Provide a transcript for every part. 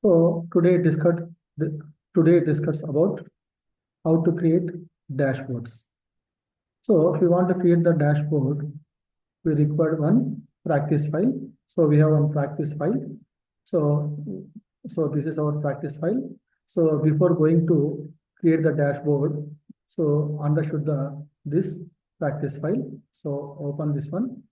So today discuss about how to create dashboards. So if you want to create the dashboard, we require one practice file. So we have one practice file. So this is our practice file. So before going to create the dashboard, so understood this practice file. So open this one.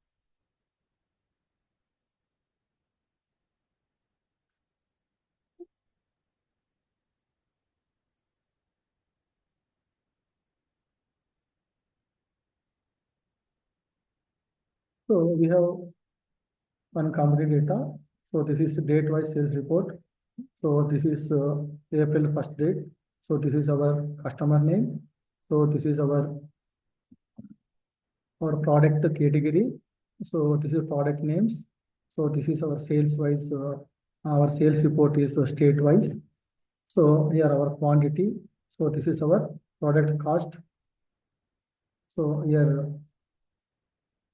So we have one company data. So this is date-wise sales report. So this is April 1st date. So this is our customer name. So this is our product category. So this is product names. So this is our sales wise. Our sales report is state wise. So here our quantity. So this is our product cost. So here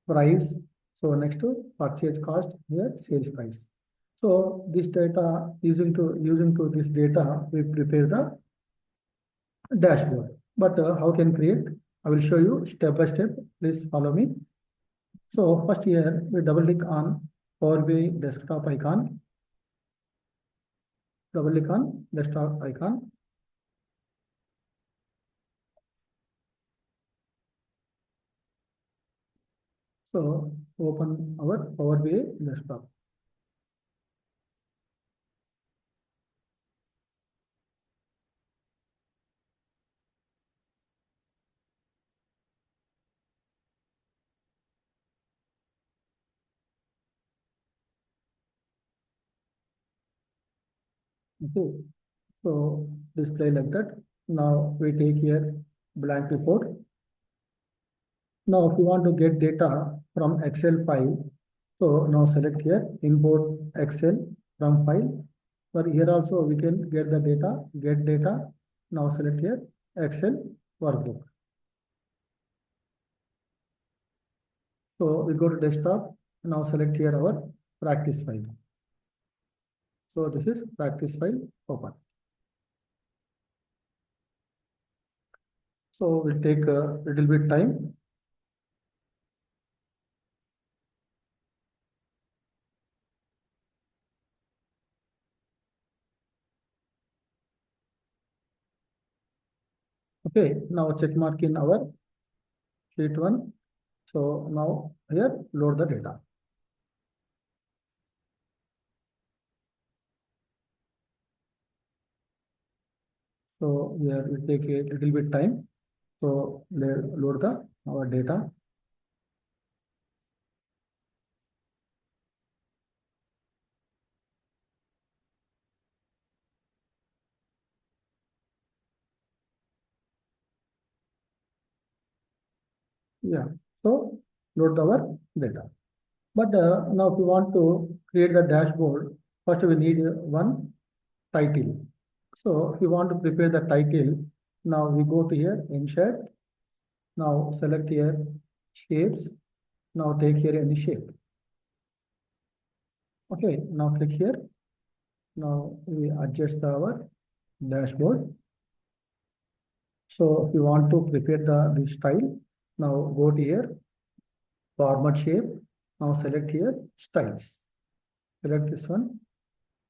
price. So next to purchase cost, here sales price. So this data using to this data, we prepare the dashboard. But how can create? I will show you step by step. Please follow me. So first here we double click on Power BI desktop icon. Double click on desktop icon. So open our Power BI desktop. Okay. So display like that. Now we take here blank report. Now if you want to get data from Excel file, so now select here import Excel from file. But here also we can get the data, get data. Now select here Excel workbook. So we go to desktop. Now select here our practice file. So this is practice file open. So we'll take a little bit time. Okay, now check mark in our sheet one. So now here load the data. So here we take a little bit time. So load the our data. Yeah. So load our data. But now if you want to create the dashboard, first we need one title. So if you want to prepare the title, now we go to here, insert. Now select here shapes. Now take here any shape. Okay, now click here. Now we adjust our dashboard. So if you want to prepare this style, now go to here, format shape. Now select here styles. Select this one.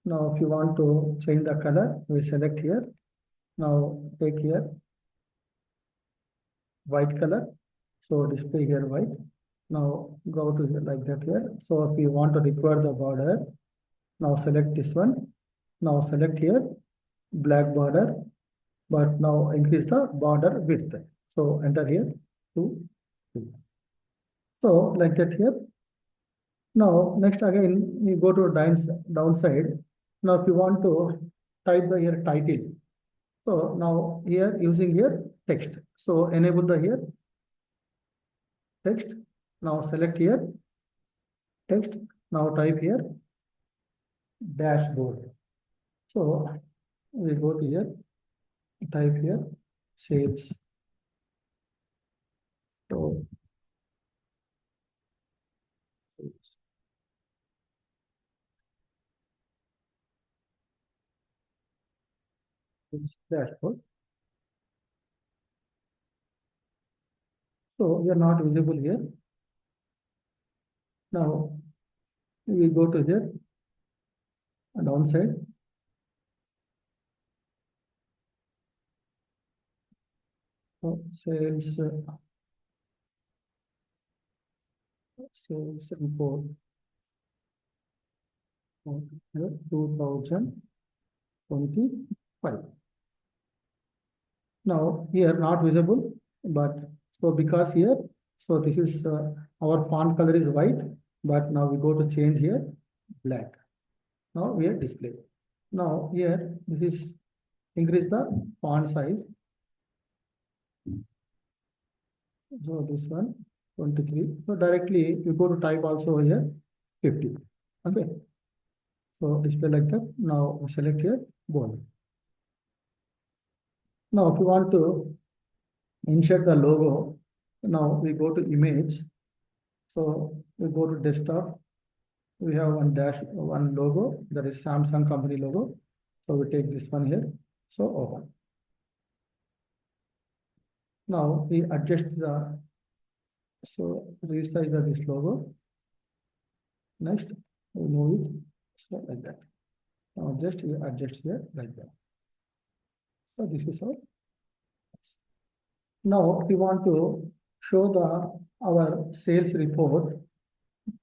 Now if you want to change the color, we select here. Now take here white color. So display here white. Now go to here like that here. So if you want to require the border, now select this one. Now select here black border, but now increase the border width. So enter here 2, 2. So like that here. Now next again you go to downside. Now if you want to type the here title. So now here using here text. So enable the here text. Now select here text. Now type here dashboard. So we go to here, type here sales. So this dashboard. So we are not visible here. Now we go to here, downside. So sales report for 2025. Now here not visible, but so because here, so this is our font color is white, but now we go to change here black. Now we are display. Now here this is increase the font size. So this one 23. So directly you go to type also here 50. Okay. So display like that. Now select here bold. Now if you want to insert the logo, now we go to image. So we go to desktop. We have one logo, that is Samsung company logo. So we take this one here. So open. Now we adjust the, so resize of this logo. Next, we move it, so like that. Now just we adjust here like that. So this is all. Now we want to show our sales report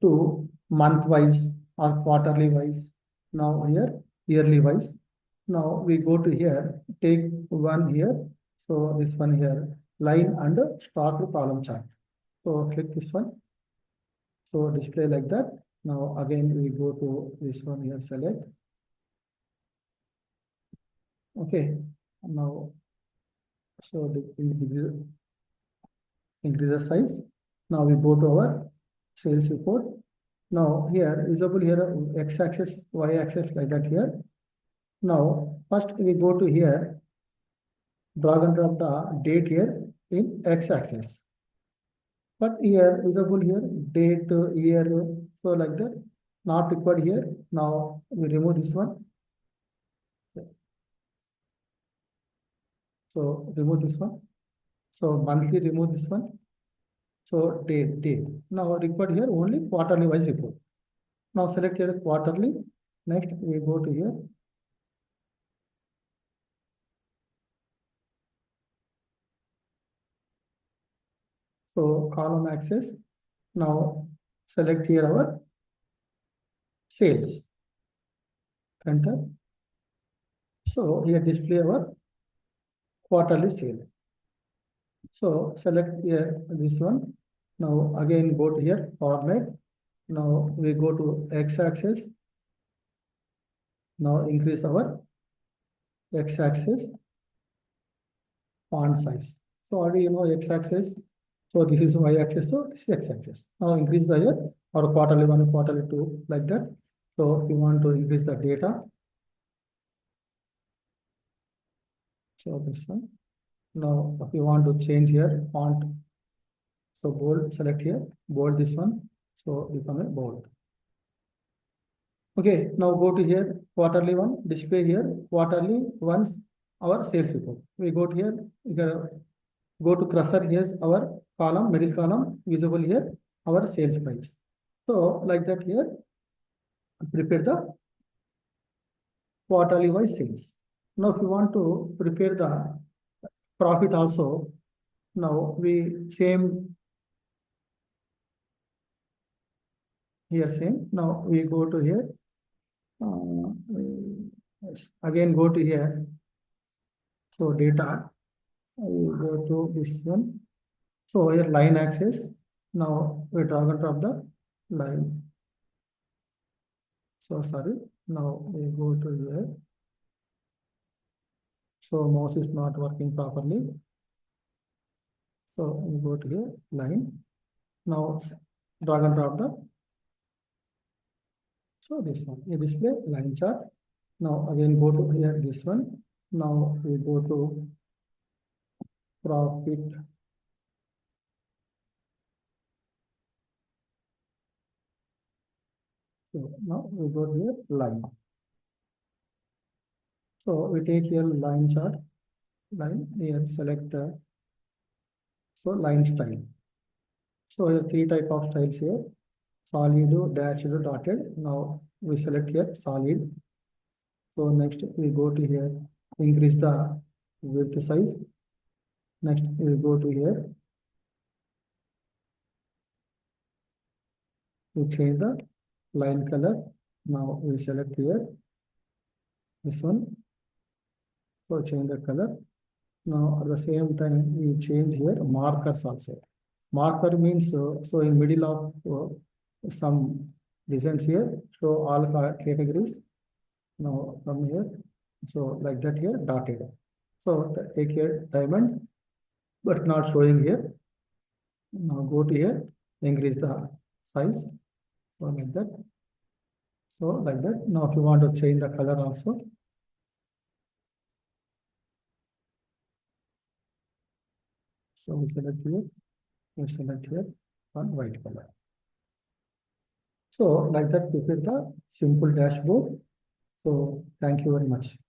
to month wise or quarterly wise. Now here yearly wise. Now we go to here, take one here. So this one here, line and stock column chart. So click this one. So display like that. Now again we go to this one here, select. Okay. Now so increase the size. Now we go to our sales report. Now here visible here x-axis, y-axis like that here. Now first we go to here, drag and drop the date here in x-axis. But here visible here date, year, so like that. Not required here. Now we remove this one. So remove this one. So monthly remove this one. So date. Now required here only quarterly wise report. Now select here quarterly. Next we go to here. So column axis. Now select here our sales. Enter. So here display our quarterly sale. So select here this one. Now again go to here format. Now we go to x-axis. Now increase our x-axis font size. So already you know x-axis. So this is y-axis. So this is x-axis. Now increase the here or quarterly one, quarterly two like that. So if you want to increase the data. So this one. Now if you want to change here font. So bold, select here, bold this one. So become a bold. Okay, now go to here, quarterly one, display here, quarterly once our sales report. We go to here, go to cursor, here's our column, middle column, visible here, our sales price. So like that here, prepare the quarterly wise sales. Now if you want to prepare the profit also, now we same here same. Now we go to here. Again go to here. So data. We go to this one. So here line axis. Now we drag and drop the line. So sorry. Now we go to here. So mouse is not working properly. So we go to here line. Now drag and drop the. So this one, we display line chart. Now again go to here this one. Now we go to profit. So now we go here line. So we take here line chart, line here, select so line style. So here three type of styles here, solid, dashed, dotted. Now we select here solid. So next we go to here, increase the width size. Next we go to here, we change the line color. Now we select here this one. So change the color. Now at the same time we change here markers also. Marker means so in middle of some designs here. So all categories. Now from here. So like that here dotted. So take here diamond, but not showing here. Now go to here, increase the size. So like that. So like that. Now if you want to change the color also. So we select here, we select here on white color. So like that, this is the simple dashboard. So thank you very much.